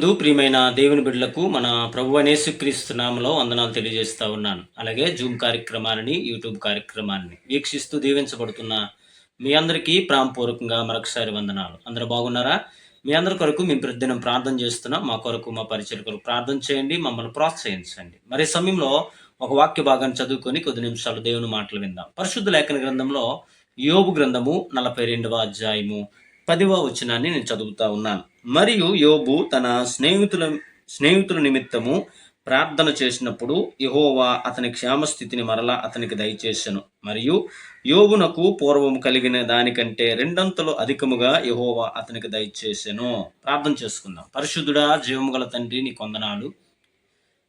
క్రీస్తునందు ప్రియమైన దేవుని బిడ్డలకు మన ప్రభువైన యేసుక్రీస్తు నామములో వందనాలు తెలియజేస్తా ఉన్నాను. అలాగే జూమ్ కార్యక్రమాలని, యూట్యూబ్ కార్యక్రమాన్ని వీక్షిస్తూ దీవించబడుతున్న మీ అందరికీ ప్రాణపూర్వకంగా మరొకసారి వందనాలు. అందరూ బాగున్నారా? మీ అందరి కొరకు మేము ప్రతిదినం ప్రార్థన చేస్తున్నాం. మా కొరకు, మా పరిచయ కొరకు ప్రార్థన చేయండి, మమ్మల్ని ప్రోత్సహించండి. మరి ఈ సమయంలో ఒక వాక్య భాగాన్ని చదువుకొని కొద్ది నిమిషాలు దేవుని మాటలు విందాం. పరిశుద్ధ లేఖన గ్రంథంలో యోబు గ్రంథము 42వ అధ్యాయము 10వ వచనాన్ని నేను చదువుతా ఉన్నాను. మరియు యోబు తన స్నేహితుల నిమిత్తము ప్రార్థన చేసినప్పుడు యెహోవా అతని క్షేమస్థితిని మరలా అతనికి దయచేసెను. మరియు యోబునకు పూర్వము కలిగిన దానికంటే రెండంతలు అధికముగా యెహోవా అతనికి దయచేసెను. ప్రార్థన చేసుకుందాం. పరిశుద్ధుడా, జీవము గల తండ్రి, నీ కొందనాలు.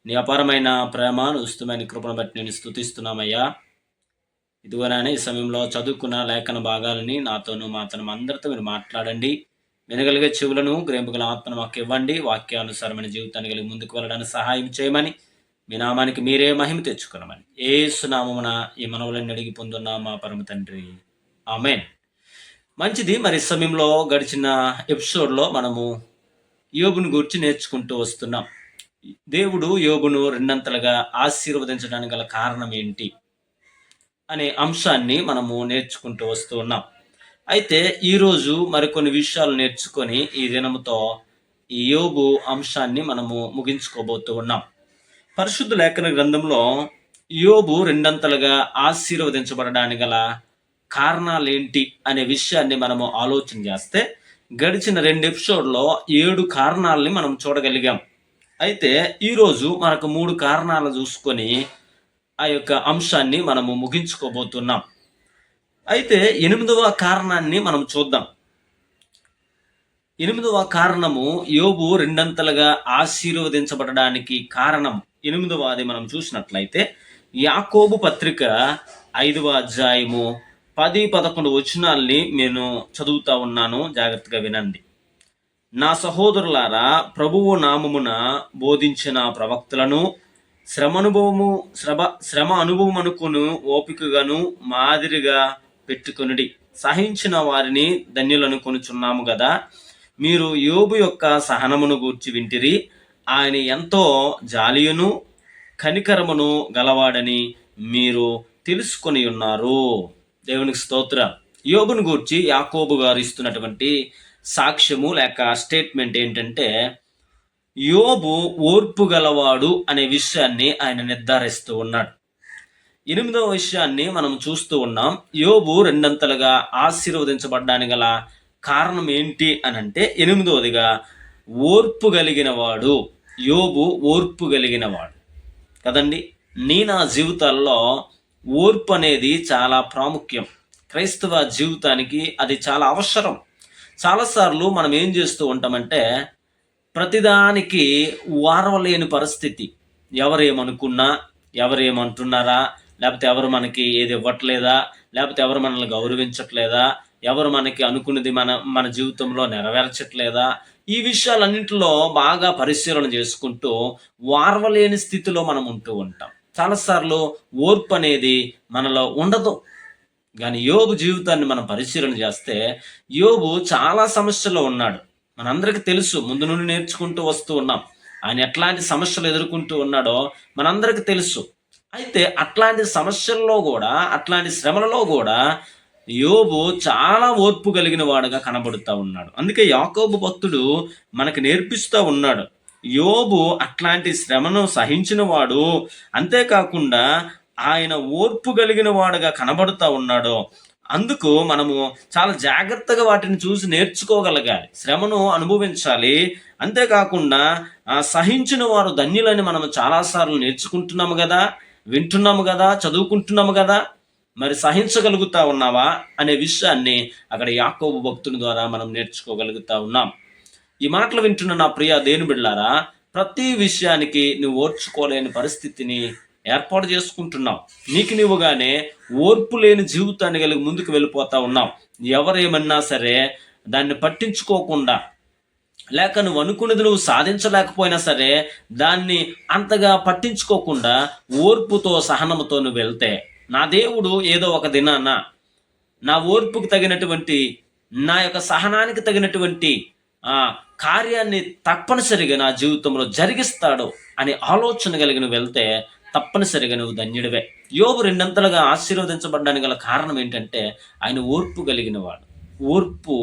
నీ అపారమైన ప్రేమ, ఉచితమైన కృపను బట్టి నేను స్తుతిస్తున్నామయ్యా. ఇదిగోనానే ఈ సమయంలో చదువుకున్న లేఖన భాగాలని నాతోనూ మాతను అందరితో మీరు మాట్లాడండి. వినగలిగే చెవులను, గ్రహింపగల ఆత్మను మాకు ఇవ్వండి. వాక్యానుసారమైన జీవితాన్ని కలిగి ముందుకు వెళ్ళడానికి సహాయం చేయమని, మీ నామానికి మీరే మహిమ తెచ్చుకున్నామని యేసు నామమున ఈ మనవులను అడిగి పొందున్నా మా పరమ తండ్రి, ఆమేన్. మంచిది. మరి ఈ సమయంలో గడిచిన ఎపిసోడ్లో మనము యోబుని గురించి నేర్చుకుంటూ వస్తున్నాం. దేవుడు యోబును రెండంతలుగా ఆశీర్వదించడానికి గల కారణం ఏంటి అనే అంశాన్ని మనము నేర్చుకుంటూ వస్తూ ఉన్నాం. అయితే ఈరోజు మరికొన్ని విషయాలు నేర్చుకొని ఈ దినముతో ఈ యోబు అంశాన్ని మనము ముగించుకోబోతూ ఉన్నాం. పరిశుద్ధ లేఖన గ్రంథంలో యోబు రెండంతలుగా ఆశీర్వదించబడడానికి గల కారణాలేంటి అనే విషయాన్ని మనము ఆలోచన చేస్తే గడిచిన 2 ఎపిసోడ్లో 7 కారణాలని మనం చూడగలిగాం. అయితే ఈరోజు మనకు 3 కారణాలు చూసుకొని ఆ యొక్క అంశాన్ని మనము ముగించుకోబోతున్నాం. అయితే 8వ కారణాన్ని మనం చూద్దాం. 8వ కారణము యోబు రెండంతలుగా ఆశీర్వదించబడడానికి కారణం 8వది మనం చూసినట్లయితే యాకోబు పత్రిక 5వ అధ్యాయము 10-11 వచనాల్ని నేను చదువుతా ఉన్నాను, జాగ్రత్తగా వినండి. నా సహోదరులారా, ప్రభువు నామమున బోధించిన ప్రవక్తలను శ్రమ అనుభవమునకును ఓపికగాను మాదిరిగా పెట్టుకొనుడి. సహించిన వారిని ధన్యులనుకొనుచున్నాము కదా. మీరు యోబు యొక్క సహనమును గూర్చి వింటిరి. ఆయన ఎంతో జాలియును కనికరమును గలవాడని మీరు తెలుసుకొని ఉన్నారు. దేవునికి స్తోత్రం. యోబును గూర్చి యాకోబు గారు ఇస్తున్నటువంటి సాక్ష్యము లేక స్టేట్మెంట్ ఏంటంటే, యోబు ఓర్పు గలవాడు అనే విషయాన్ని ఆయన నిర్ధారిస్తూ ఉన్నాడు. 8వ విషయాన్ని మనం చూస్తూ ఉన్నాం. యోబు రెండంతలుగా ఆశీర్వదించబడ్డానికి గల కారణం ఏంటి అని అంటే 8వదిగా ఓర్పు కలిగిన వాడు. యోబు ఓర్పు కలిగిన వాడు కదండి. నా జీవితాల్లో ఓర్పు అనేది చాలా ప్రాముఖ్యం. క్రైస్తవ జీవితానికి అది చాలా అవసరం. చాలాసార్లు మనం ఏం చేస్తూ ఉంటామంటే ప్రతిదానికి వారవలేని పరిస్థితి. ఎవరేమనుకున్నా, ఎవరేమంటున్నారా, లేకపోతే ఎవరు మనకి ఏది ఇవ్వట్లేదా, లేకపోతే ఎవరు మనల్ని గౌరవించట్లేదా, ఎవరు మనకి అనుకున్నది మన జీవితంలో నెరవేర్చట్లేదా, ఈ విషయాలన్నింటిలో బాగా పరిశీలన చేసుకుంటూ వారవలేని స్థితిలో మనం ఉంటూ ఉంటాం. చాలాసార్లు ఓర్పు అనేది మనలో ఉండదు. కానీ యోబు జీవితాన్ని మనం పరిశీలన చేస్తే యోబు చాలా సమస్యల్లో ఉన్నాడు. మనందరికీ తెలుసు, ముందు నుండి నేర్చుకుంటూ వస్తూ ఉన్నాం. ఆయన ఎట్లాంటి సమస్యలు ఎదుర్కొంటూ ఉన్నాడో మనందరికీ తెలుసు. అయితే అట్లాంటి సమస్యల్లో కూడా, అట్లాంటి శ్రమలలో కూడా యోబు చాలా ఓర్పు కలిగిన వాడుగా కనబడుతూ ఉన్నాడు. అందుకే యాకోబు భక్తుడు మనకు నేర్పిస్తూ ఉన్నాడు, యోబు అట్లాంటి శ్రమను సహించిన వాడు, అంతేకాకుండా ఆయన ఓర్పు కలిగిన వాడుగా కనబడుతూ ఉన్నాడు. అందుకు మనము చాలా జాగ్రత్తగా వాటిని చూసి నేర్చుకోగలగాలి, శ్రమను అనుభవించాలి. అంతేకాకుండా సహించిన వారు ధన్యులని మనం చాలాసార్లు నేర్చుకుంటున్నాము కదా, వింటున్నాము కదా, చదువుకుంటున్నాము కదా. మరి సహించగలుగుతా ఉన్నావా అనే విషయాన్ని అక్కడ యాకోబు భక్తుని ద్వారా మనం నేర్చుకోగలుగుతా ఉన్నాం. ఈ మాటలు వింటున్న నా ప్రియ దేవుని బిడ్డలారా, ప్రతి విషయానికి నువ్వు ఓర్చుకోలేని పరిస్థితిని ఏర్పాటు చేసుకుంటున్నావు. నీకు నువ్వుగానే ఓర్పు లేని జీవితాన్ని కలిగి ముందుకు వెళ్ళిపోతా ఉన్నావు. ఎవరేమన్నా సరే దాన్ని పట్టించుకోకుండా, లేక నువ్వు అనుకున్నది నువ్వు సాధించలేకపోయినా సరే దాన్ని అంతగా పట్టించుకోకుండా ఓర్పుతో, సహనంతో నువ్వు వెళ్తే, నా దేవుడు ఏదో ఒక దినాన నా ఓర్పుకు తగినటువంటి, నా యొక్క సహనానికి తగినటువంటి ఆ కార్యాన్ని తప్పనిసరిగా నా జీవితంలో జరిగిస్తాడు అనే ఆలోచన కలిగి నువ్వు వెళ్తే తప్పనిసరిగా నువ్వు ధన్యుడివే. యోబు రెండంతలుగా ఆశీర్వదించబడడానికి గల కారణం ఏంటంటే ఆయన ఓర్పు కలిగిన వాడు. ఓర్పు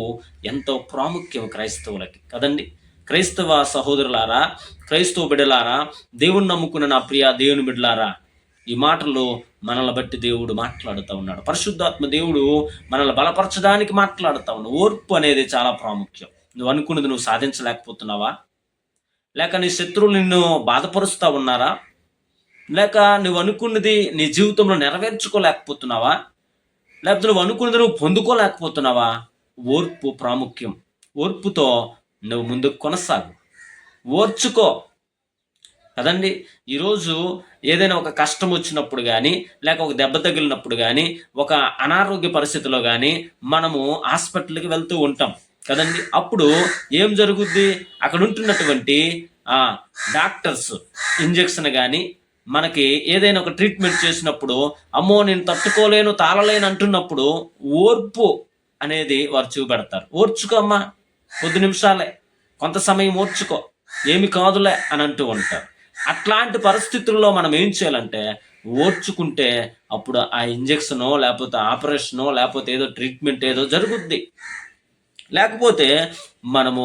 ఎంతో ప్రాముఖ్యం క్రైస్తవులకి కదండి. క్రైస్తవ సహోదరులారా, క్రైస్తవ బిడ్డలారా, దేవుణ్ణి నమ్ముకున్న నా ప్రియ దేవుని బిడ్డలారా, ఈ మాటలు మనల్ని బట్టి దేవుడు మాట్లాడుతూ ఉన్నాడు. పరిశుద్ధాత్మ దేవుడు మనల్ని బలపరచడానికి మాట్లాడుతూ ఉన్నాడు. ఓర్పు అనేది చాలా ప్రాముఖ్యం. నువ్వు అనుకున్నది నువ్వు సాధించలేకపోతున్నావా? లేక నీ శత్రువులు నిన్ను బాధపరుస్తూ ఉన్నారా? లేక నువ్వు అనుకున్నది నీ జీవితంలో నెరవేర్చుకోలేకపోతున్నావా? లేకపోతే నువ్వు అనుకున్నది నువ్వు పొందుకోలేకపోతున్నావా? ఓర్పు ప్రాముఖ్యం. ఓర్పుతో నువ్వు ముందుకు కొనసాగు. ఓర్చుకో కదండి. ఈరోజు ఏదైనా ఒక కష్టం వచ్చినప్పుడు కానీ, లేక ఒక దెబ్బ తగిలినప్పుడు కానీ, ఒక అనారోగ్య పరిస్థితిలో కానీ మనము హాస్పిటల్కి వెళ్తూ ఉంటాం కదండి. అప్పుడు ఏం జరుగుద్ది? అక్కడ ఉంటున్నటువంటి డాక్టర్స్ ఇంజెక్షన్ కానీ, మనకి ఏదైనా ఒక ట్రీట్మెంట్ చేసినప్పుడు అమ్మో నేను తట్టుకోలేను, తాళలేను అంటున్నప్పుడు ఓర్పు అనేది వారు చూపెడతారు. ఓర్చుకో అమ్మా, కొద్ది నిమిషాలే, కొంత సమయం ఓర్చుకో, ఏమి కాదులే అని అంటూ ఉంటారు. అట్లాంటి పరిస్థితుల్లో మనం ఏం చేయాలంటే ఓర్చుకుంటే అప్పుడు ఆ ఇంజెక్షనో లేకపోతే ఆపరేషనో లేకపోతే ఏదో ట్రీట్మెంట్ ఏదో జరుగుద్ది. లేకపోతే మనము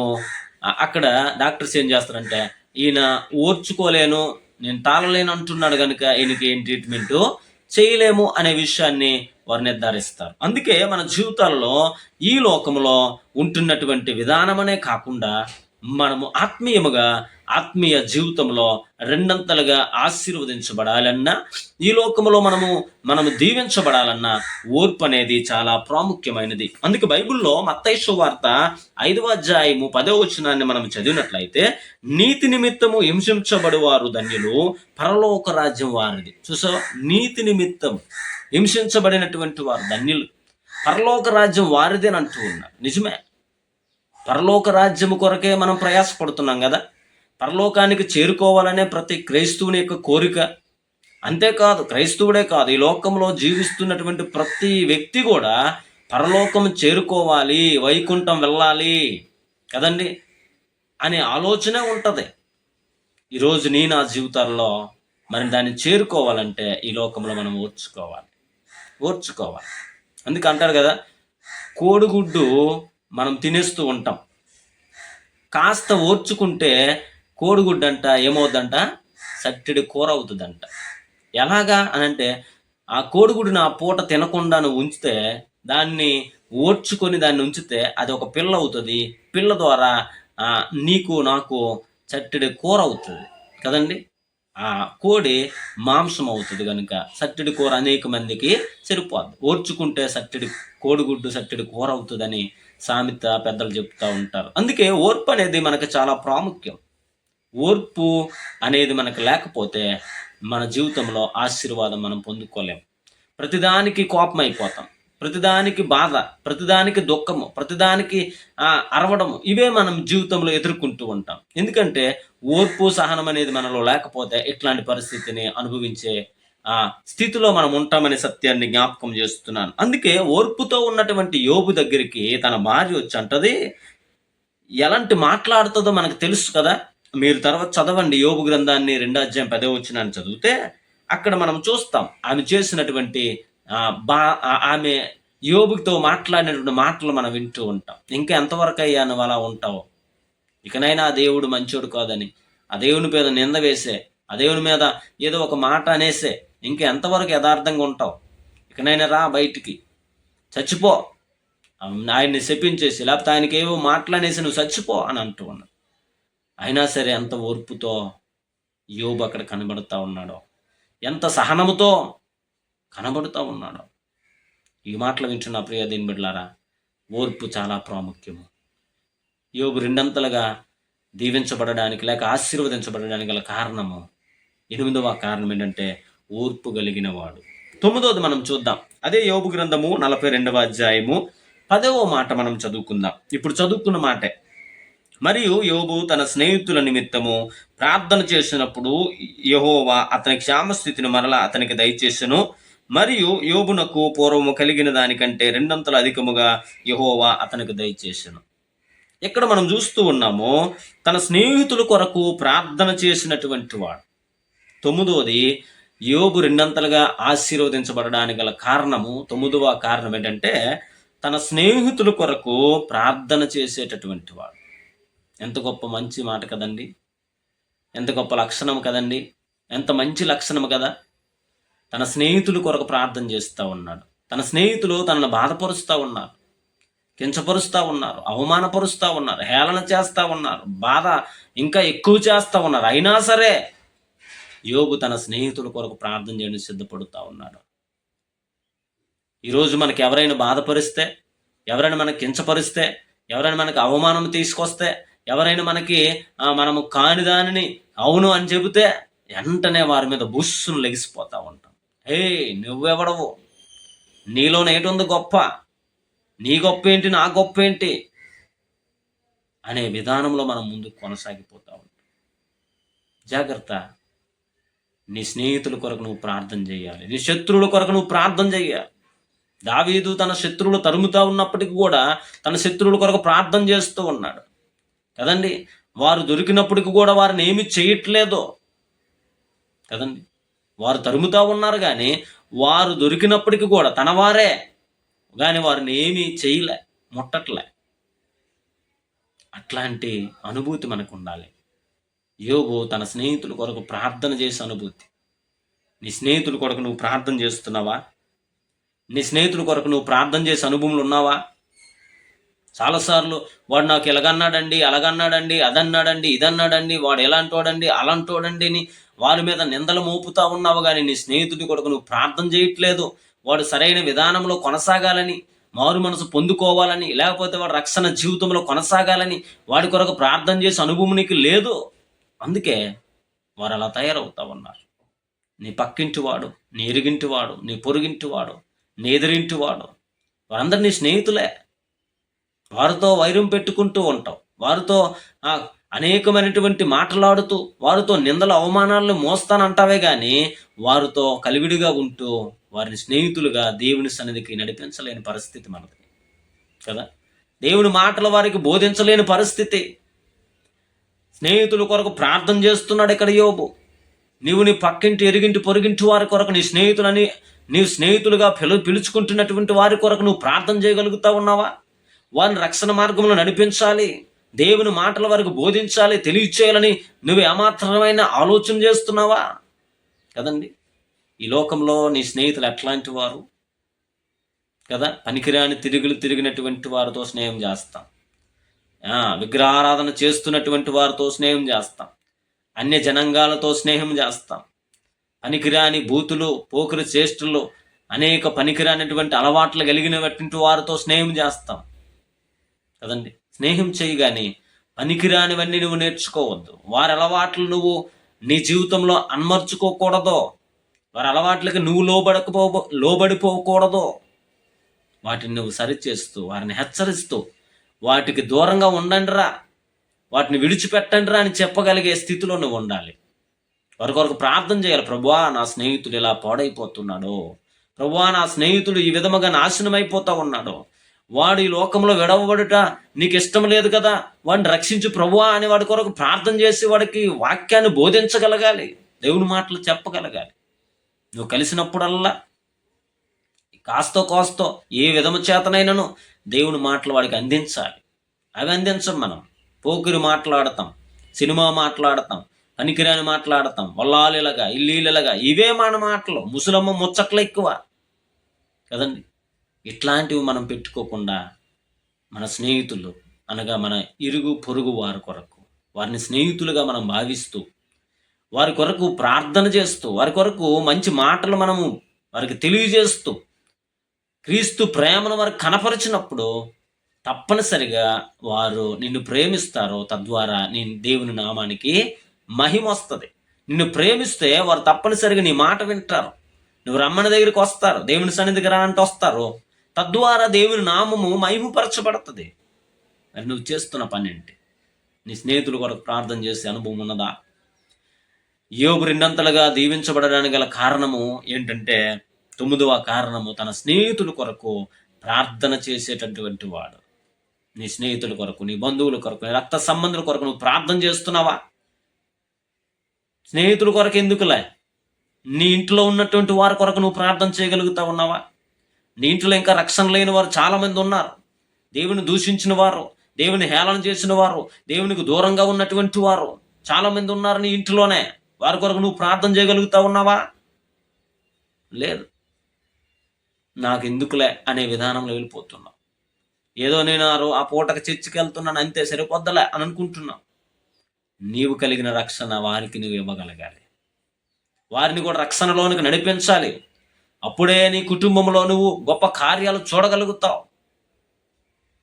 అక్కడ డాక్టర్స్ ఏం చేస్తారంటే ఈయన ఓర్చుకోలేను, నేను తాళలేను అంటున్నాడు కనుక ఈయనకి ఏం ట్రీట్మెంటు చేయలేము అనే విషయాన్ని వారు నిర్ధారిస్తారు. అందుకే మన జీవితాల్లో ఈ లోకంలో ఉంటున్నటువంటి విధానమనే కాకుండా మనము ఆత్మీయ జీవితంలో రెండంతలుగా ఆశీర్వదించబడాలన్నా, ఈ లోకంలో మనము దీవించబడాలన్నా ఓర్పు అనేది చాలా ప్రాముఖ్యమైనది. అందుకే బైబిల్లో మత్తయి సువార్త 5వ అధ్యాయము 10వ వచనాన్ని మనం చదివినట్లయితే, నీతి నిమిత్తము హింసించబడువారు ధన్యులు, పరలోక రాజ్యం వారిది. చూసా, నీతి నిమిత్తం హింసించబడినటువంటి వారు ధన్యులు, పరలోక రాజ్యం వారిది అని అంటూ ఉన్నారు. నిజమే, పరలోక రాజ్యము కొరకే మనం ప్రయాసపడుతున్నాం కదా. పరలోకానికి చేరుకోవాలనే ప్రతి క్రైస్తవుని యొక్క కోరిక. అంతేకాదు, క్రైస్తవుడే కాదు, ఈ లోకంలో జీవిస్తున్నటువంటి ప్రతి వ్యక్తి కూడా పరలోకం చేరుకోవాలి, వైకుంఠం వెళ్ళాలి కదండి అనే ఆలోచనే ఉంటుంది. ఈరోజు నా జీవితాల్లో మరి దాన్ని చేరుకోవాలంటే ఈ లోకంలో మనం ఓర్చుకోవాలి. అందుకే అంటారు కదా, కోడిగుడ్డు మనం తినేస్తూ ఉంటాం, కాస్త ఓర్చుకుంటే కోడిగుడ్డు అంట ఏమవుద్దంట, సట్టెడి కూర అవుతుందంట. ఎలాగా అనంటే ఆ కోడిగుడ్డుని ఆ పూట తినకుండా నువ్వు ఉంచితే, దాన్ని ఓర్చుకొని దాన్ని ఉంచితే అది ఒక పిల్ల అవుతుంది. పిల్ల ద్వారా నీకు నాకు సట్టెడి కూర అవుతుంది కదండి. ఆ కోడి మాంసం అవుతుంది కనుక సట్టెడి కూర అనేక మందికి సరిపోద్ది. ఓర్చుకుంటే కోడిగుడ్డు సట్టెడి కూర అవుతుందని సామెత పెద్దలు చెప్తూ ఉంటారు. అందుకే ఓర్పు అనేది మనకు చాలా ప్రాముఖ్యం. ఓర్పు అనేది మనకు లేకపోతే మన జీవితంలో ఆశీర్వాదం మనం పొందుకోలేం. ప్రతిదానికి కోపం అయిపోతాం, ప్రతిదానికి బాధ, ప్రతిదానికి దుఃఖము, ప్రతిదానికి అరవడము, ఇవే మనం జీవితంలో ఎదుర్కొంటూ ఉంటాం. ఎందుకంటే ఓర్పు సహనం అనేది మనలో లేకపోతే ఇట్లాంటి పరిస్థితిని అనుభవించే స్థితిలో మనం ఉంటామనే సత్యాన్ని జ్ఞాపకం చేస్తున్నాను. అందుకే ఓర్పుతో ఉన్నటువంటి యోబు దగ్గరికి తన భార్య వచ్చి అంటది, ఎలాంటి మాట్లాడుతుందో మనకు తెలుసు కదా. మీరు తర్వాత చదవండి, యోబు గ్రంథాన్ని 2వ అధ్యాయం 10వ వచనాన్ని చదివితే అక్కడ మనం చూస్తాం ఆమె చేసినటువంటి ఆమె యోబుతో మాట్లాడినటువంటి మాటలు మనం వింటూ ఉంటాం. ఇంకా ఎంతవరకు అయ్యా నువ్వు అలా ఉంటావు? ఇకనైనా ఆ దేవుడు మంచోడు కాదని ఆ దేవుని మీద నింద వేసే, ఆ దేవుని మీద ఏదో ఒక మాట అనేసే ఇంకా ఎంతవరకు యథార్థంగా ఉంటావు? ఇకనైనా రా బయటికి, చచ్చిపో, ఆయన్ని శపించేసి లేకపోతే ఆయనకి ఏవో మాట్లాడేసి నువ్వు చచ్చిపో అని అంటూ ఉన్నాడు. అయినా సరే ఎంత ఓర్పుతో యోబు అక్కడ కనబడుతూ ఉన్నాడో, ఎంత సహనముతో కనబడుతూ ఉన్నాడో. ఈ మాటలు వింటున్న ప్రియ దేవుని బిడ్డలారా, ఓర్పు చాలా ప్రాముఖ్యము. యోబు రెండంతలుగా దీవించబడడానికి లేక ఆశీర్వదించబడడానికి గల కారణము, 8వ కారణం ఏంటంటే ఓర్పు కలిగిన వాడు. 9వది మనం చూద్దాం. అదే యోబు గ్రంథము 42వ అధ్యాయము 10వ మాట మనం చదువుకుందాం. ఇప్పుడు చదువుకున్న మాటే. మరియు యోబు తన స్నేహితుల నిమిత్తము ప్రార్థన చేసినప్పుడు యెహోవా అతని క్షేమస్థితిని మరలా అతనికి దయచేసెను. మరియు యోబునకు పూర్వము కలిగిన దానికంటే 2 అధికముగా యెహోవా అతనికి దయచేసెను. ఇక్కడ మనం చూస్తూ ఉన్నాము, తన స్నేహితుల కొరకు ప్రార్థన చేసినటువంటి వాడు. 9వది, యోబు రెండంతలుగా ఆశీర్వదించబడడానికి గల కారణము, 9వ కారణం ఏంటంటే తన స్నేహితుల కొరకు ప్రార్థన చేసేటటువంటి వాడు. ఎంత గొప్ప మంచి మాట కదండి, ఎంత గొప్ప లక్షణం కదండి, ఎంత మంచి లక్షణం కదా. తన స్నేహితుల కొరకు ప్రార్థన చేస్తూ ఉన్నాడు. తన స్నేహితులు తనను బాధపరుస్తూ ఉన్నారు, కించపరుస్తూ ఉన్నారు, అవమానపరుస్తూ ఉన్నారు, హేళన చేస్తూ ఉన్నారు, బాధ ఇంకా ఎక్కువ చేస్తూ ఉన్నారు. అయినా సరే యోబు తన స్నేహితుల కొరకు ప్రార్థన చేయడానికి సిద్ధపడుతూ ఉన్నాడు. ఈరోజు మనకి ఎవరైనా బాధపరిస్తే, ఎవరైనా మనకి కించపరిస్తే, ఎవరైనా మనకి అవమానం తీసుకొస్తే, ఎవరైనా మనకి మనము కాని దానిని అవును అని చెబితే వెంటనే వారి మీద బుస్సును లెగిసిపోతూ ఉంటాం. నువ్వెవడవు, నీలోనేటుంది గొప్ప, నీ గొప్ప ఏంటి, నా గొప్ప ఏంటి అనే విధానంలో మనం ముందుకు కొనసాగిపోతూ ఉంటాం. జాగ్రత్త. నీ స్నేహితుల కొరకు నువ్వు ప్రార్థన చేయాలి, నీ శత్రువుల కొరకు నువ్వు ప్రార్థన చేయాలి. దావీదు తన శత్రువులు తరుముతా ఉన్నప్పటికీ కూడా తన శత్రువుల కొరకు ప్రార్థన చేస్తూ ఉన్నాడు కదండి. వారు దొరికినప్పటికీ కూడా వారిని ఏమి చేయట్లేదు కదండి. వారు తరుముతా ఉన్నారు కానీ వారు దొరికినప్పటికీ కూడా తన వారే కానీ వారిని ఏమీ చేయలే, ముట్టట్లే. అట్లాంటి అనుభూతి మనకు ఉండాలి. యోబు తన స్నేహితుల కొరకు ప్రార్థన చేసే అనుభూతి. నీ స్నేహితుల కొరకు నువ్వు ప్రార్థన చేస్తున్నావా? నీ స్నేహితుల కొరకు నువ్వు ప్రార్థన చేసే అనుభవంలో ఉన్నావా? చాలాసార్లు వాడు నాకు ఎలాగన్నాడండి, అలాగన్నాడండి, అదన్నాడండి, ఇదన్నాడండి, వాడు ఎలాంటోడండి, అలాంటోడండి అని వారి మీద నిందలు మోపుతా ఉన్నావు కానీ నీ స్నేహితుడి కొరకు నువ్వు ప్రార్థన చేయట్లేదు. వాడు సరైన విధానంలో కొనసాగాలని, మారు మనసు పొందుకోవాలని, లేకపోతే వాడు రక్షణ జీవితంలో కొనసాగాలని వాడి కొరకు ప్రార్థన చేసే అనుభవం నీకు లేదు. అందుకే వారు అలా తయారవుతా ఉన్నారు. నీ పక్కింటివాడు, నీ ఇరుగింటివాడు, నీ పొరుగింటివాడు, నీ ఎదురింటివాడు, వారందరూ నీ స్నేహితులే. వారితో వైరం పెట్టుకుంటూ ఉంటావు, వారితో అనేకమైనటువంటి మాట్లాడుతూ, వారితో నిందల అవమానాలను మోస్తానంటావే కానీ వారితో కలివిడిగా ఉంటూ వారిని స్నేహితులుగా దేవుని సన్నిధికి నడిపించలేని పరిస్థితి మనది కదా. దేవుని మాటలు వారికి బోధించలేని పరిస్థితి. స్నేహితుల కొరకు ప్రార్థన చేస్తున్నాడు ఇక్కడ యోబు. నీవు నీ పక్కింటి, ఎరిగింటి, పొరుగింటి వారి కొరకు నీ స్నేహితులని, నీవు స్నేహితులుగా పిలుచుకుంటున్నటువంటి వారి కొరకు నువ్వు ప్రార్థన చేయగలుగుతా ఉన్నావా? వారిని రక్షణ మార్గంలో నడిపించాలి, దేవుని మాటల వరకు బోధించాలి, తెలియచేయాలని నువ్వు ఏమాత్రమైన ఆలోచన చేస్తున్నావా కదండి. ఈ లోకంలో నీ స్నేహితులు ఎట్లాంటి వారు కదా. పనికిరాని తిరిగినటువంటి వారితో స్నేహం చేస్తాం, విగ్రహారాధన చేస్తున్నటువంటి వారితో స్నేహం చేస్తాం, అన్య జనాంగాలతో స్నేహం చేస్తాం, పనికిరాని బూతులు, పోకిరి చేష్టలు, అనేక పనికిరానటువంటి అలవాట్లు కలిగినటువంటి వారితో స్నేహం చేస్తాం కదండి. స్నేహం చేయగానే పనికిరానివన్నీ నువ్వు నేర్చుకోవద్దు. వారి అలవాట్లు నువ్వు నీ జీవితంలో అన్మర్చుకోకూడదు. వారి అలవాట్లకి నువ్వు లోబడిపోకూడదు. వాటిని నువ్వు సరిచేస్తూ, వారిని హెచ్చరిస్తూ, వాటికి దూరంగా ఉండండిరా, వాటిని విడిచిపెట్టండిరా అని చెప్పగలిగే స్థితిలో నువ్వు ఉండాలి. వారి కొరకు ప్రార్థన చేయాలి. ప్రభువా, నా స్నేహితుడు ఇలా పాడైపోతున్నాడు, ప్రభువా, నా స్నేహితుడు ఈ విధముగా నాశనం అయిపోతా ఉన్నాడు, వాడు ఈ లోకంలో విడవబడుట నీకు ఇష్టం లేదు కదా, వాడిని రక్షించు ప్రభువా అని వాడి కొరకు ప్రార్థన చేసి వాడికి వాక్యాన్ని బోధించగలగాలి, దేవుని మాటలు చెప్పగలగాలి. నువ్వు కలిసినప్పుడల్లా కాస్తో కోస్తో ఏ విధము చేతనైనాను దేవుని మాటలు వాడికి అందించాలి. అవి అందించం మనం. పోకిరి మాట్లాడతాం, సినిమా మాట్లాడతాం, పనికిరాని మాట్లాడతాం, వల్లాలిలాగా, ఇల్లీలగా, ఇవే మన మాటలు. ముసలమ్మ ముచ్చట్లు ఎక్కువ కదండి. ఇట్లాంటివి మనం పెట్టుకోకుండా మన స్నేహితులు అనగా మన ఇరుగు పొరుగు వారి కొరకు వారిని స్నేహితులుగా మనం భావిస్తూ, వారి కొరకు ప్రార్థన చేస్తూ, వారి కొరకు మంచి మాటలు మనము వారికి తెలియజేస్తూ, క్రీస్తు ప్రేమను వారికి కనపరిచినప్పుడు తప్పనిసరిగా వారు నిన్ను ప్రేమిస్తారు. తద్వారా నీ దేవుని నామానికి మహిమ వస్తుంది. నిన్ను ప్రేమిస్తే వారు తప్పనిసరిగా నీ మాట వింటారు. నువ్వు రమ్మని దగ్గరికి వస్తారు, దేవుని సన్నిధికి రా అంటే వస్తారు. తద్వారా దేవుని నామము మహిమపరచబడుతుంది. మరి నువ్వు చేస్తున్న పని ఏంటి? నీ స్నేహితుల కొరకు ప్రార్థన చేసే అనుభవం ఉన్నదా? యోబు రెండంతలుగా దీవించబడడానికి గల కారణము ఏంటంటే, 9వ కారణము తన స్నేహితుల కొరకు ప్రార్థన చేసేటటువంటి వాడు. నీ స్నేహితుల కొరకు, నీ బంధువుల కొరకు, నీ రక్త సంబంధుల కొరకు నువ్వు ప్రార్థన చేస్తున్నావా? స్నేహితుల కొరకు ఎందుకులే, నీ ఇంట్లో ఉన్నటువంటి వారి కొరకు నువ్వు ప్రార్థన చేయగలుగుతా ఉన్నావా? నీ ఇంట్లో ఇంకా రక్షణ లేని వారు చాలామంది ఉన్నారు. దేవుని దూషించిన వారు, దేవుని హేళన చేసిన వారు, దేవునికి దూరంగా ఉన్నటువంటి వారు చాలామంది ఉన్నారు నీ ఇంట్లోనే. వారి కొరకు నువ్వు ప్రార్థన చేయగలుగుతా ఉన్నావా? లేదు. నాకు ఎందుకులే అనే విధానంలో వెళ్ళిపోతున్నావు. ఏదో నేను ఆ పూటకి చర్చికి వెళ్తున్నాను అంతే, సరిపోద్దలే అని అనుకుంటున్నావు. నీవు కలిగిన రక్షణ వారికి నువ్వు ఇవ్వగలగాలి. వారిని కూడా రక్షణలోనికి నడిపించాలి. అప్పుడే నీ కుటుంబంలో నువ్వు గొప్ప కార్యాలు చూడగలుగుతావు.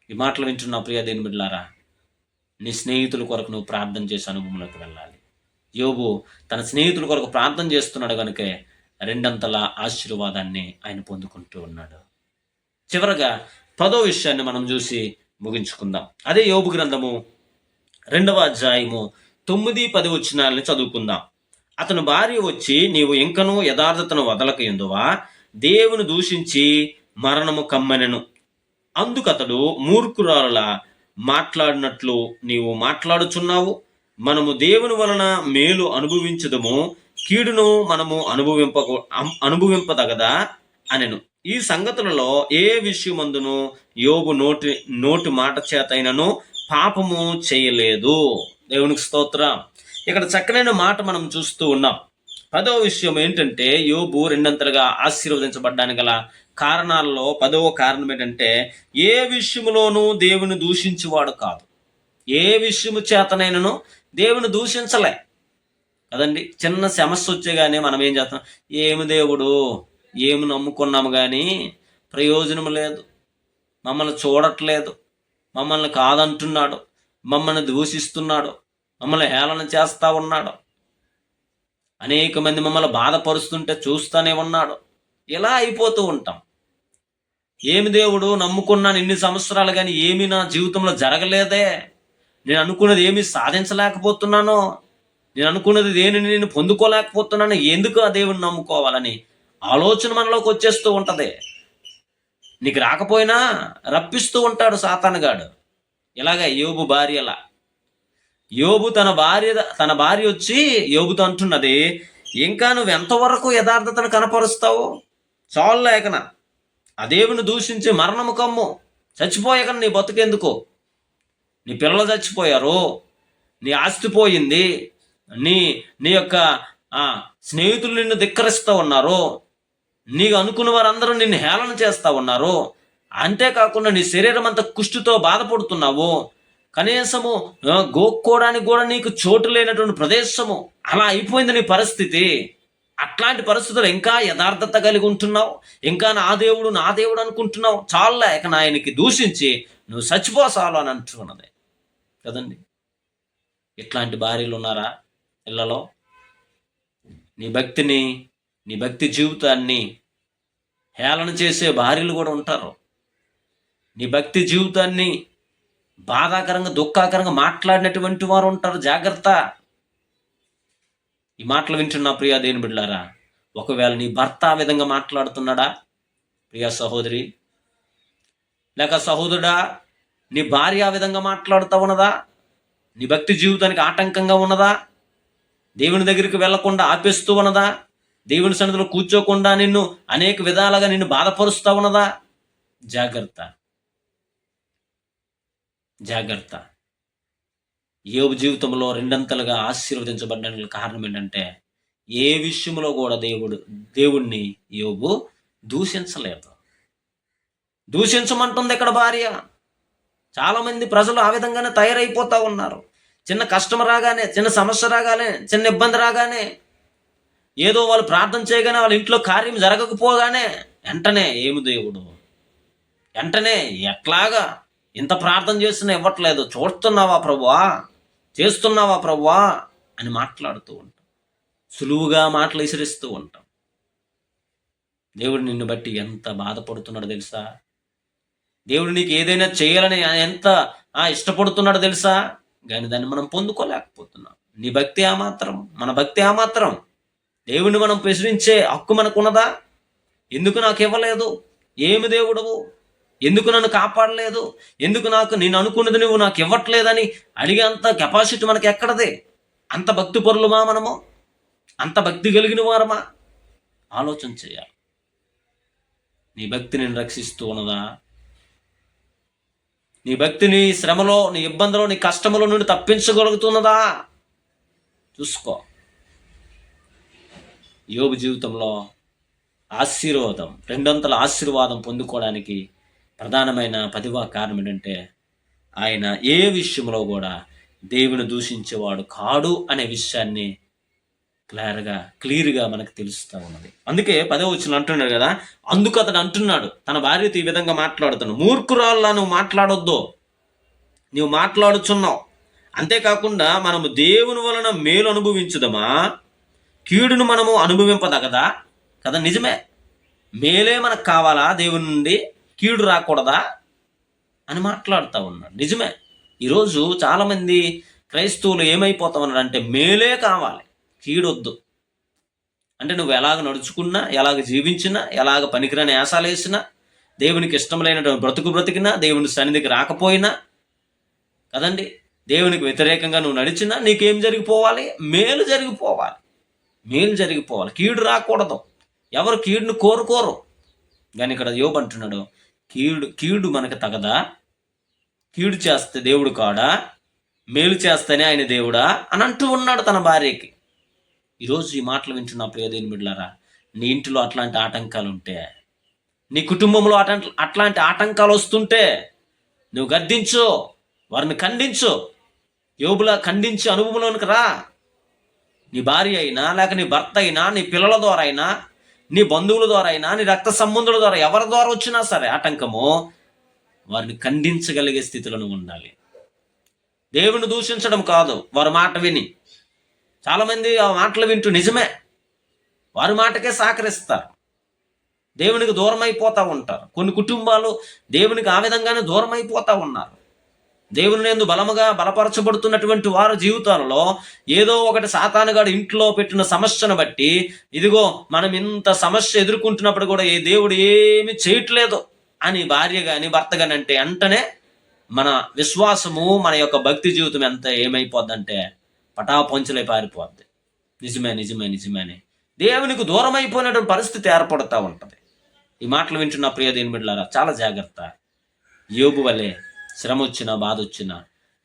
ఈ మాటలు వింటున్నా ప్రియ దేవుని బిడ్డలారా, నీ స్నేహితుల కొరకు నువ్వు ప్రార్థన చేసే అనుభవంలోకి వెళ్ళాలి. యోబు తన స్నేహితుల కొరకు ప్రార్థన చేస్తున్నాడు కనుకే రెండంతల ఆశీర్వాదాన్ని ఆయన పొందుకుంటూ ఉన్నాడు. చివరగా 10వ విషయాన్ని మనం చూసి ముగించుకుందాం. అదే యోబు గ్రంథము 2వ అధ్యాయము 9-10 వచనాలని చదువుకుందాం. అతని భార్య వచ్చి, నీవు ఇంకనూ యథార్థతను వదలక ఎందువా? దేవుని దూషించి మరణము కమ్మనెను. అందుకతడు, మూర్ఖురాలులా మాట్లాడినట్లు నీవు మాట్లాడుచున్నావు. మనము దేవుని వలన మేలు అనుభవించదము, కీడును మనము అనుభవింపదగదా అనెను. ఈ సంగతులలో ఏ విషయమందును యోబు నోటి మాట చేతైనను పాపము చేయలేదు. దేవునికి స్తోత్రం. ఇక్కడ చక్కనైన మాట మనం చూస్తూ ఉన్నాం. 10వ విషయం ఏంటంటే, యోబు రెండంతలుగా ఆశీర్వదించబడ్డానికి గల కారణాల్లో 10వ కారణం ఏంటంటే, ఏ విషయంలోనూ దేవుని దూషించేవాడు కాదు. ఏ విషయము చేతనైనను దేవుని దూషించలే కదండి. చిన్న సమస్య వచ్చే కానీ మనం ఏం చేస్తాం, ఏమి దేవుడు, ఏమి నమ్ముకున్నాము కానీ ప్రయోజనం లేదు, మమ్మల్ని చూడట్లేదు, మమ్మల్ని కాదంటున్నాడు, మమ్మల్ని దూషిస్తున్నాడు, మమ్మల్ని హేళన చేస్తూ ఉన్నాడు, అనేక మంది మమ్మల్ని బాధపరుస్తుంటే చూస్తూనే ఉన్నాడు. ఇలా అయిపోతూ ఉంటాం. ఏమి దేవుడు, నమ్ముకున్నాను ఇన్ని సంవత్సరాలు కానీ ఏమీ నా జీవితంలో జరగలేదే, నేను అనుకున్నది ఏమీ సాధించలేకపోతున్నాను, నేను అనుకున్నది దేనిని నేను పొందుకోలేకపోతున్నాను, ఎందుకు ఆ దేవుని నమ్ముకోవాలని ఆలోచన మనలోకి వచ్చేస్తూ ఉంటుంది. నీకు రాకపోయినా రప్పిస్తూ ఉంటాడు సాతానుగాడు. ఇలాగే యోబు భార్యలా. యోబు తన భార్య వచ్చి యోబుతో అంటున్నది, ఇంకా నువ్వు ఎంతవరకు యథార్థతను కనపరుస్తావు? చాలు లేకన ఆ దేవుని దూషించి మరణము కమ్ము, చచ్చిపోయాక నీ బతుకెందుకు? నీ పిల్లలు చచ్చిపోయారు, నీ ఆస్తి పోయింది, నీ యొక్క స్నేహితులు నిన్ను ధిక్కరిస్తూ ఉన్నారు, నీకు అనుకున్న వారందరూ నిన్ను హేళన చేస్తూ ఉన్నారు, అంతేకాకుండా నీ శరీరం అంతా కుష్టితో బాధపడుతున్నావు, కనీసము గోక్కోవడానికి కూడా నీకు చోటు లేనటువంటి ప్రదేశము, అలా అయిపోయింది నీ పరిస్థితి. అట్లాంటి పరిస్థితులు ఇంకా యథార్థత కలిగి ఉంటున్నావు, ఇంకా నా దేవుడు అనుకుంటున్నావు. చాలా ఇక ఆయనకి దూషించి నువ్వు చచ్చిపోసాలు అని అంటున్నది కదండి. ఇట్లాంటి భార్యలు ఉన్నారా ఇళ్లలో? నీ భక్తి జీవితాన్ని హేళన చేసే భార్యలు కూడా ఉంటారు. నీ భక్తి జీవితాన్ని బాధాకరంగా దుఃఖాకరంగా మాట్లాడినటువంటి వారు ఉంటారు. జాగ్రత్త. ఈ మాటలు వింటున్న ప్రియా దేవుని బిడ్డలారా, ఒకవేళ నీ భర్త ఆ విధంగా మాట్లాడుతున్నాడా ప్రియా సహోదరి, లేక సహోదరుడా, నీ భార్య ఆ విధంగా మాట్లాడుతూ ఉన్నదా? నీ భక్తి జీవితానికి ఆటంకంగా ఉన్నదా? దేవుని దగ్గరికి వెళ్లకుండా ఆపేస్తూ ఉన్నదా? దేవుని సన్నిధిలో కూర్చోకుండా నిన్ను అనేక విధాలుగా నిన్ను బాధపరుస్తూ ఉన్నదా? జాగ్రత్త. యోబు జీవితంలో రెండంతలుగా ఆశీర్వదించబడడానికి కారణం ఏంటంటే, ఏ విషయంలో కూడా దేవుణ్ణి యోబు దూషించలేదు. దూషించమంటుంది ఇక్కడ భార్య. చాలామంది ప్రజలు ఆ విధంగానే తయారైపోతూ ఉన్నారు. చిన్న కష్టం రాగానే, చిన్న సమస్య రాగానే, చిన్న ఇబ్బంది రాగానే, ఏదో వాళ్ళు ప్రార్థన చేయగానే వాళ్ళ ఇంట్లో కార్యం జరగకపోగానే వెంటనే ఏమి దేవుడు, వెంటనే ఎట్లాగా ఇంత ప్రార్థన చేస్తున్నా ఇవ్వట్లేదు, చూస్తున్నావా ప్రభువా, చేస్తున్నావా ప్రభువా అని మాట్లాడుతూ ఉంటాం. సులువుగా మాటలు విసిరిస్తూ ఉంటాం. దేవుడు నిన్ను బట్టి ఎంత బాధపడుతున్నాడో తెలుసా? దేవుడు నీకు ఏదైనా చేయాలని ఎంత ఇష్టపడుతున్నాడో తెలుసా? కానీ దాన్ని మనం పొందుకోలేకపోతున్నాం. నీ భక్తి ఆ మాత్రం, మన భక్తి ఆ మాత్రం. దేవుణ్ణి మనం ప్రశ్నించే హక్కు మనకున్నదా? ఎందుకు నాకు ఇవ్వలేదు? ఏమి దేవుడవు? ఎందుకు నన్ను కాపాడలేదు, ఎందుకు నేను అనుకున్నది నువ్వు నాకు ఇవ్వట్లేదని అడిగే అంత కెపాసిటీ మనకి ఎక్కడది? అంత భక్తి పరులమా మనము? అంత భక్తి కలిగిన వారమా? ఆలోచన చేయాలి. నీ భక్తి నేను రక్షిస్తూ ఉన్నదా? నీ భక్తి నీ శ్రమలో, నీ ఇబ్బందులో, నీ కష్టముల నుండి తప్పించగలుగుతున్నదా? చూసుకో. యోబు జీవితంలో ఆశీర్వాదం, రెండొంతల ఆశీర్వాదం పొందుకోవడానికి ప్రధానమైన 10వ కారణం ఏంటంటే ఆయన ఏ విషయంలో కూడా దేవుని దూషించేవాడు కాడు అనే విషయాన్ని క్లియర్గా మనకు తెలుస్తూ ఉన్నది. అందుకే 10వ వచనం అంటున్నాడు కదా, అందుకు అతడు అంటున్నాడు తన భార్యతో ఈ విధంగా మాట్లాడుతున్నాడు, మూర్ఖురాల్లా నువ్వు మాట్లాడొద్దు, నువ్వు మాట్లాడుచున్నావు. అంతేకాకుండా మనము దేవుని వలన మేలు అనుభవించుదమా, కీడును మనము అనుభవింపదగదా? కదా, నిజమే. మేలే మనకు కావాలా దేవుని నుండి, కీడు రాకూడదా అని మాట్లాడుతూ ఉన్నాడు. నిజమే. ఈరోజు చాలామంది క్రైస్తవులు ఏమైపోతా ఉన్నారు అంటే మేలే కావాలి, కీడొద్దు. అంటే నువ్వు ఎలాగ నడుచుకున్నా, ఎలాగ జీవించినా, ఎలాగ పనికిరాని యాసాలు వేసినా, దేవునికి ఇష్టం లేనటువంటి బ్రతికినా, దేవుని సన్నిధికి రాకపోయినా కదండి, దేవునికి వ్యతిరేకంగా నువ్వు నడిచినా నీకేం జరిగిపోవాలి? మేలు జరిగిపోవాలి, మేలు జరిగిపోవాలి, కీడు రాకూడదు. ఎవరు కీడును కోరుకోరు. కానీ ఇక్కడ యోబు అంటున్నాడు, కీడు మనకు తగదా? కీడు చేస్తే దేవుడు కాడా? మేలు చేస్తేనే ఆయన దేవుడా అని అంటూ ఉన్నాడు తన భార్యకి. ఈరోజు ఈ మాటలు వింటున్న ప్రియ దేవుని బిడ్డలారా, నీ ఇంటిలో అట్లాంటి ఆటంకాలు ఉంటే, నీ కుటుంబంలో అట్లాంటి ఆటంకాలు వస్తుంటే నువ్వు గద్దించు, వారిని ఖండించు, యోబులా ఖండించి అనుభవంలోనికి రా. నీ భార్య అయినా, లేక నీ భర్త అయినా, నీ పిల్లల ద్వారా అయినా, నీ బంధువుల ద్వారా అయినా, నీ రక్త సంబంధుల ద్వారా, ఎవరి ద్వారా వచ్చినా సరే ఆటంకము, వారిని ఖండించగలిగే స్థితిలో నువ్వు ఉండాలి. దేవుని దూషించడం కాదు, వారి మాట విని. చాలామంది ఆ మాటలు వింటూ నిజమే వారి మాటకే సహకరిస్తారు, దేవునికి దూరం అయిపోతూ ఉంటారు. కొన్ని కుటుంబాలు దేవునికి ఆ విధంగానే దూరం అయిపోతూ ఉన్నారు. దేవుని యందు బలముగా బలపరచబడుతున్నటువంటి వారి జీవితాలలో ఏదో ఒకటి సాతానుగాడు ఇంట్లో పెట్టిన సమస్యను బట్టి, ఇదిగో మనం ఇంత సమస్య ఎదుర్కొంటున్నప్పుడు కూడా ఏ దేవుడు ఏమి చేయట్లేదు అని భార్య కానీ భర్త కానీ అంటే వెంటనే మన విశ్వాసము, మన యొక్క భక్తి జీవితం ఎంత ఏమైపోద్దంటే పటాపంచులై పారిపోద్ది. నిజమే నిజమే నిజమే దేవునికి దూరం అయిపోయినటువంటి పరిస్థితి ఏర్పడుతూ ఉంటుంది. ఈ మాటలు వింటున్న ప్రియ దేవుని బిడ్డలారా, చాలా జాగ్రత్త. యోబు వలె శ్రమ వచ్చినా, బాధ వచ్చినా,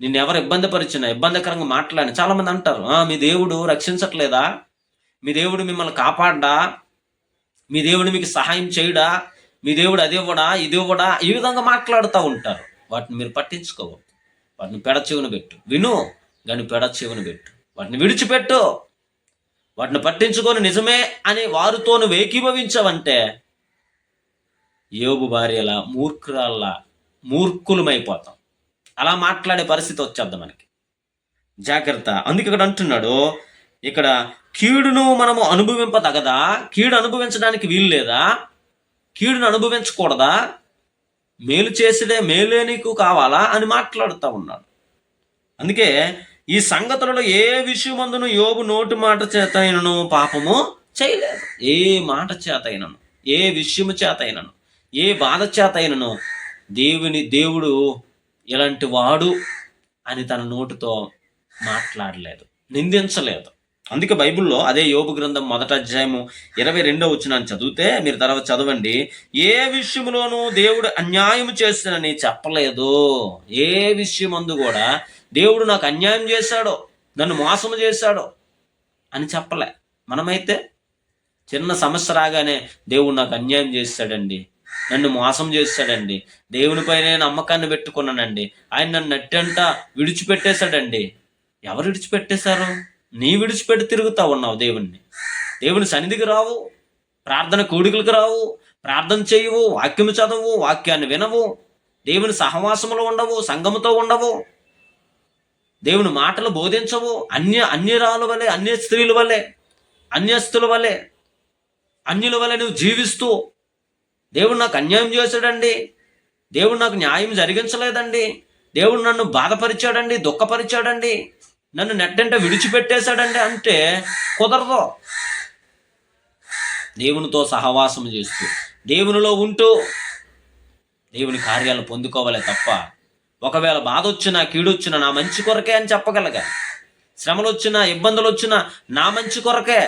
నిన్ను ఎవరు ఇబ్బంది పరిచినా, ఇబ్బందికరంగా మాట్లాడిన చాలామంది అంటారు, మీ దేవుడు రక్షించట్లేదా, మీ దేవుడు మిమ్మల్ని కాపాడ్డా, మీ దేవుడు మీకు సహాయం చేయడా, మీ దేవుడు అది ఇవ్వడా, ఇది ఇవ్వడా, ఈ విధంగా మాట్లాడుతూ ఉంటారు. వాటిని మీరు పట్టించుకోవద్దు. వాటిని పెడచెవిన పెట్టు, విను కానీ పెడచెవిన పెట్టు. వాటిని విడిచిపెట్టు, వాటిని పట్టించుకొని నిజమే అని వారితో నువ్వు ఏకీభవించావంటే యోబు భార్యలా మూర్ఖురాల్లా మూర్ఖులమైపోతాం. అలా మాట్లాడే పరిస్థితి వచ్చేద్దాం మనకి. జాగ్రత్త. అందుకే ఇక్కడ అంటున్నాడు, ఇక్కడ కీడును మనము అనుభవింపదగదా? కీడు అనుభవించడానికి వీలు లేదా? కీడును అనుభవించకూడదా? మేలు చేసిడే మేలే నీకు కావాలా అని మాట్లాడుతూ ఉన్నాడు. అందుకే ఈ సంగతులలో ఏ విషయమందును యోబు నోటి మాట చేత అయినను పాపము చేయలేదు. ఏ మాట చేత అయినను, ఏ విషయము చేత అయినను, ఏ బాధ చేత అయినను దేవుడు ఇలాంటి వాడు అని తన నోటితో మాట్లాడలేదు, నిందించలేదు. అందుకే బైబిల్లో అదే యోబు గ్రంథం 1వ అధ్యాయము 22వ వచనాన్ని చదివితే, మీరు తర్వాత చదవండి, ఏ విషయంలోనూ దేవుడు అన్యాయం చేస్తానని చెప్పలేదు. ఏ విషయమందు కూడా దేవుడు నాకు అన్యాయం చేశాడో, నన్ను మోసం చేశాడో అని చెప్పలే. మనమైతే చిన్న సమస్య రాగానే దేవుడు నాకు అన్యాయం చేశాడండి, నన్ను మోసం చేశాడండి, దేవునిపైనే నమ్మకాన్ని పెట్టుకున్నానండి, ఆయన నన్ను నట్టంట విడిచిపెట్టేశాడండి. ఎవరు విడిచిపెట్టేశారు? నీ విడిచిపెట్టి తిరుగుతా ఉన్నావు దేవుణ్ణి. దేవుని సన్నిధికి రావు, ప్రార్థన కూడికలకు రావు, ప్రార్థన చేయవు, వాక్యము చదవు, వాక్యాన్ని వినవు, దేవుని సహవాసములో ఉండవు, సంఘముతో ఉండవు, దేవుని మాటలు బోధించవు. అన్యరాల వలె, అన్య స్త్రీల వలె, అన్యస్తుల వలె, అన్యుల వలె నువ్వు జీవిస్తూ, దేవుడు నాకు అన్యాయం చేశాడండి, దేవుడు నాకు న్యాయం జరిగించలేదండి, దేవుడు నన్ను బాధపరిచాడండి, దుఃఖపరిచాడండి, నన్ను నెట్టంటే విడిచిపెట్టేశాడండి అంటే కుదరదు. దేవునితో సహవాసం చేస్తూ, దేవునిలో ఉంటూ, దేవుని కార్యాలను పొందుకోవాలే తప్ప, ఒకవేళ బాధ వచ్చినా కీడు వచ్చినా నా మంచి కొరకే అని చెప్పగలగాలి. శ్రమలు వచ్చినా ఇబ్బందులు వచ్చినా నా మంచి కొరకే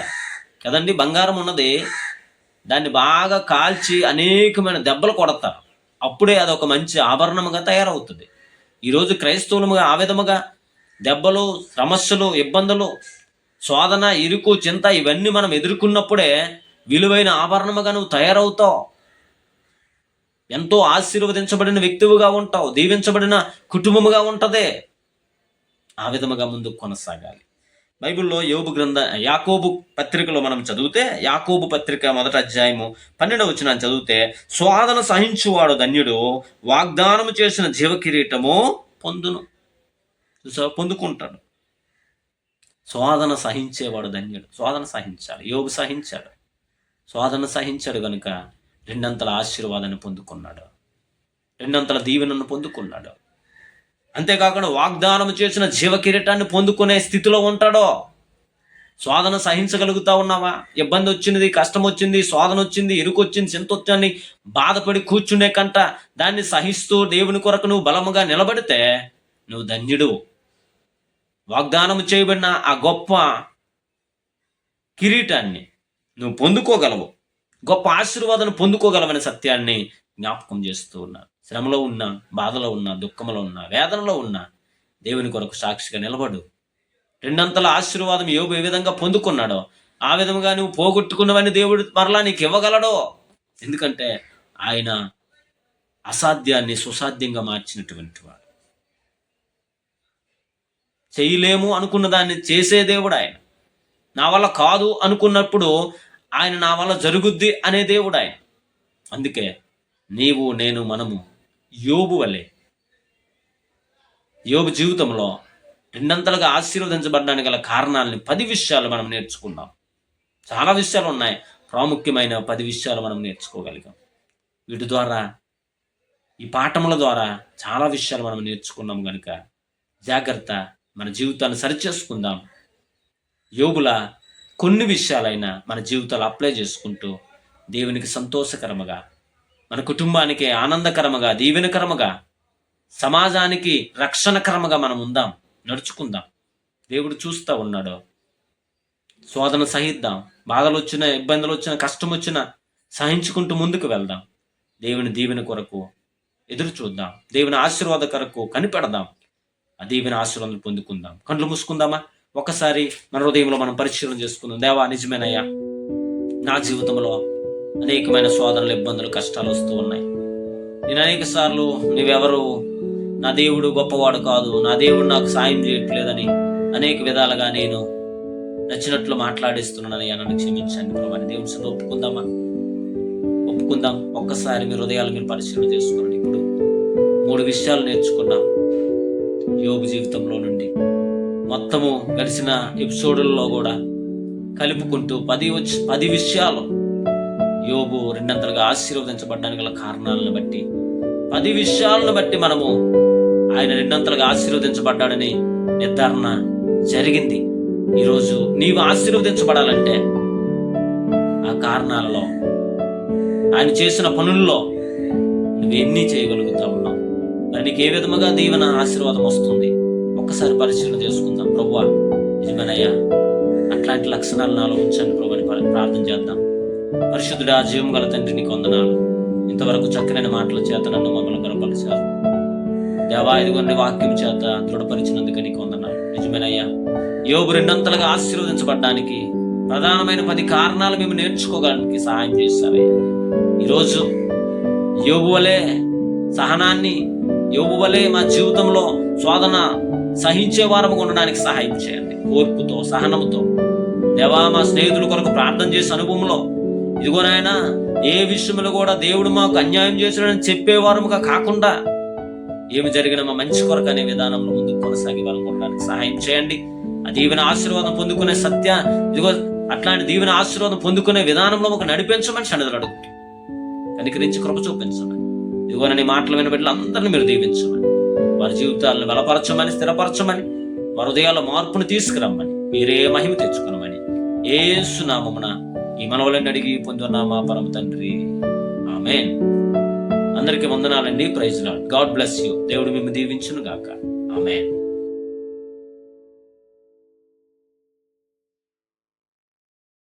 కదండి. బంగారం ఉన్నది, దాన్ని బాగా కాల్చి అనేకమైన దెబ్బలు కొడతారు, అప్పుడే అదొక మంచి ఆభరణముగా తయారవుతుంది. ఈరోజు క్రైస్తవులుగా ఆ విధముగా దెబ్బలు, సమస్యలు, ఇబ్బందులు, శోధన, ఇరుకు, చింత ఇవన్నీ మనం ఎదుర్కొన్నప్పుడే విలువైన ఆభరణముగా నువ్వు తయారవుతావు. ఎంతో ఆశీర్వదించబడిన వ్యక్తివిగా ఉంటావు, దీవించబడిన కుటుంబముగా ఉంటుంది. ఆ విధముగా ముందుకు కొనసాగాలి. బైబిల్లో యోబు యాకోబు పత్రికలో మనం చదివితే, యాకోబు పత్రిక 1వ అధ్యాయము 12వ వచనం చదివితే, శోధన సహించువాడు ధన్యుడు, వాగ్దానము చేసిన జీవ కిరీటము పొందును. పొందుకుంటాడు. శోధన సహించేవాడు ధన్యుడు. శోధన సహించాలి. యోబు సహించాడు. శోధన సహించాడు కనుక రెండంతల ఆశీర్వాదాన్ని పొందుకున్నాడు, రెండంతల దీవెనను పొందుకున్నాడు. అంతేకాకుండా వాగ్దానం చేసిన జీవ కిరీటాన్ని పొందుకునే స్థితిలో ఉంటాడో. శోధన సహించగలుగుతా ఉన్నావా? ఇబ్బంది వచ్చింది, కష్టం వచ్చింది, శోధన వచ్చింది, ఇరుకు వచ్చింది, చింత వచ్చింది, బాధపడి కూర్చునే కంట దాన్ని సహిస్తూ దేవుని కొరకు నువ్వు బలముగా నిలబడితే నువ్వు ధన్యుడు. వాగ్దానం చేయబడిన ఆ గొప్ప కిరీటాన్ని నువ్వు పొందుకోగలవు, గొప్ప ఆశీర్వాదాన్ని పొందుకోగలవనే సత్యాన్ని జ్ఞాపకం చేస్తూ ఉన్నా. శ్రమలో ఉన్నా, బాధలో ఉన్నా, దుఃఖంలో ఉన్నా, వేదనలో ఉన్నా దేవుని కొరకు సాక్షిగా నిలబడు. రెండంతల ఆశీర్వాదం యోబు ఏ విధంగా పొందుకున్నాడో ఆ విధంగా నువ్వు పోగొట్టుకున్నవని దేవుడు మరలా నీకు ఇవ్వగలడో. ఎందుకంటే ఆయన అసాధ్యాన్ని సుసాధ్యంగా మార్చినటువంటి వాడు. చేయలేము అనుకున్న దాన్ని చేసే దేవుడు ఆయన. నా వల్ల కాదు అనుకున్నప్పుడు ఆయన నా వల్ల జరుగుద్ది అనే దేవుడు ఆయన. అందుకే నీవు, నేను, మనము యోబు వలె యోబు జీవితంలో రెండంతలుగా ఆశీర్వదించబడడానికి గల కారణాలని 10 విషయాలు మనం నేర్చుకున్నాం. చాలా విషయాలు ఉన్నాయి, ప్రాముఖ్యమైన 10 విషయాలు మనం నేర్చుకోగలిగాం. వీటి ద్వారా, ఈ పాఠముల ద్వారా చాలా విషయాలు మనం నేర్చుకున్నాం కనుక జాగ్రత్త, మన జీవితాన్ని సరిచేసుకుందాం. యోబుల కొన్ని విషయాలైనా మన జీవితాలు అప్లై చేసుకుంటూ దేవునికి సంతోషకరముగా, మన కుటుంబానికి ఆనందకరముగా, దీవెనకరముగా, సమాజానికి రక్షణకరముగా మనం ఉందాం, నడుచుకుందాం. దేవుడు చూస్తూ ఉన్నాడు. శోధన సహిద్దాం. బాధలు వచ్చినా, ఇబ్బందులు వచ్చినా, కష్టం వచ్చినా సహించుకుంటూ ముందుకు వెళ్దాం. దేవుని దీవెన కొరకు ఎదురు చూద్దాం. దేవుని ఆశీర్వాద కొరకు కనిపెడదాం. ఆ దీవెన ఆశీర్వాదం పొందుకుందాం. కళ్ళు మూసుకుందామా? ఒకసారి మన హృదయంలో మనం పరిశీలన చేసుకుందాం. దేవా, నిజమేనయ్యా, నా జీవితంలో అనేకమైన శోధనలు, ఇబ్బందులు, కష్టాలు వస్తూ ఉన్నాయి. నేను అనేక సార్లు నీవెవరు, నా దేవుడు గొప్పవాడు కాదు, నా దేవుడు నాకు సాయం చేయట్లేదని అనేక విధాలుగా నేను నచ్చినట్లు మాట్లాడేస్తున్నానయ్యా, నన్ను క్షమించండి ప్రభు అని దేవుని సన్నిధిలో ఒప్పుకుందాం. ఒక్కసారి మీ హృదయాలు మీరు పరిశీలన చేసుకోండి. ఇప్పుడు 3 విషయాలు నేర్చుకున్నాం యోబు జీవితంలో నుండి. మొత్తము గడిచిన ఎపిసోడుల్లో కూడా కలుపుకుంటూ 10 విషయాలు యోబు రెండంతలుగా ఆశీర్వదించబడడానికి గల కారణాలను బట్టి, 10 విషయాలను బట్టి మనము ఆయన రెండంతలుగా ఆశీర్వదించబడ్డాడని నిర్ధారణ జరిగింది. ఈరోజు నీవు ఆశీర్వదించబడాలంటే ఆ కారణాలలో, ఆయన చేసిన పనుల్లో నువ్వెన్ని చేయగలుగుతా ఉన్నావు? మరి నీకు ఏ విధముగా దీవెన, ఆశీర్వాదం వస్తుంది? ఒక్కసారి పరిశీలన చేసుకుందాం. ప్రభువా, నిజమేనయ్యా, అట్లాంటి లక్షణాలు నాలో ఉంచండి ప్రభు అని ప్రార్థన చేద్దాం. పరిశుద్ధుడా, జీవం గల తండ్రి, నీకు వందనాలు. ఇంతవరకు చక్కనైన మాటల చేత నన్ను మమ్మల్ని గర్వపరిచారు దేవా. ఇదిగోని వాక్యం చేత దృఢపరిచినందుకు నీకు వందనాలు. నిజమేనయ్యా, యోబు రెండంతలుగా ఆశీర్వదించబడ్డానికి ప్రధానమైన 10 కారణాలు మేము నేర్చుకోవడానికి సహాయం చేశావయ్యా. ఈరోజు యోబు వలె సహనాన్ని, యోబు వలె మా జీవితంలో శోధన సహించే వారము ఉండడానికి సహాయం చేయండి. ఓర్పుతో, సహనముతో దేవా, మా స్నేహితుల కొరకు ప్రార్థన చేసే అనుభవంలో ఇదిగోనైనా ఏ విషయంలో కూడా దేవుడు మాకు అన్యాయం చేశాడని చెప్పేవారముగా కాకుండా ఏమి జరిగిన మా మంచి కొరకు అనే విధానంలో ముందుకు కొనసాగి వాళ్ళకి సహాయం చేయండి. ఆ దీవెన ఆశీర్వాదం పొందుకునే ఇదిగో అట్లాంటి దీవెన ఆశీర్వాదం పొందుకునే విధానంలో మాకు నడిపించమని సన్నిధిలో అడుగుతుంది. కనికరించి కృప చూపించమని, ఇదిగో నీ మాటలు విన బిడ్డలందరినీ మీరు దీవించమని, వారి జీవితాలను బలపరచమని, స్థిరపరచమని, వారి హృదయాల మార్పును తీసుకురమ్మని, మీరే మహిమ తెచ్చుకునమని యేసు నామమున ఈ మనవులను అడిగి పొందున్న మా పరమ తండ్రి, ఆమేన్. అందరికీ వందనాలండి. Praise lord. God bless you. దేవుడు మిమ్మల్ని దీవించును గాక. ఆమేన్.